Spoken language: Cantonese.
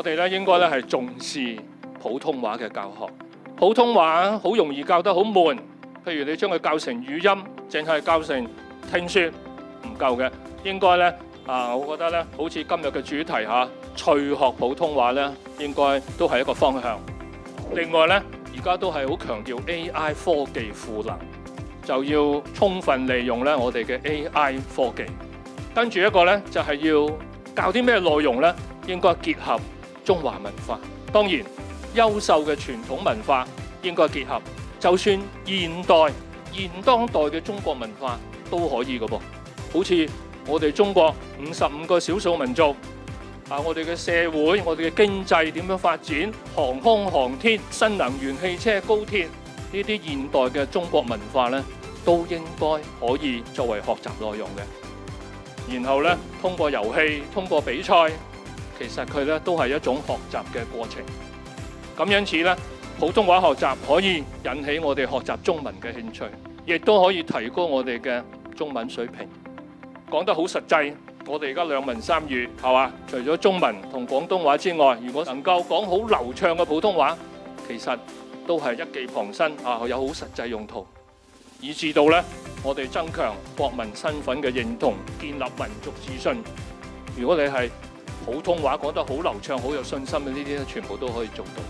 我哋咧應該咧係重視普通話嘅教學。普通話好容易教得好悶，譬如你將佢教成語音，淨係教成聽說唔夠嘅，應該咧我覺得咧，好似今日嘅主題嚇，趣學普通話咧，應該都係一個方向。另外咧，而家都係好強調 AI 科技賦能，就要充分利用咧我哋嘅 AI 科技。跟住一個咧就係要教啲咩內容咧，應該結合中華文化。當然，優秀嘅傳統文化應該結合，就算現當代嘅中國文化都可以嘅噃。好似我哋中國55個少數民族，我哋嘅社會、我哋嘅經濟點樣發展，航空航天、新能源汽車、高鐵呢啲現代嘅中國文化咧，都應該可以作為學習內容嘅。然後咧，通過遊戲、通過比賽，其實佢咧都係一種學習嘅過程。咁因此咧，普通話學習可以引起我哋學習中文嘅興趣，亦都可以提高我哋嘅中文水平。講得好實際，我哋而家兩文三語係嘛？除咗中文同廣東話之外，如果能夠講好流暢嘅普通話，其實都係一技傍身有好實際用途，以至到咧我哋增強國民身份嘅認同，建立民族自信。如果你係普通話講得好流暢、好有信心嘅，呢啲全部都可以做到。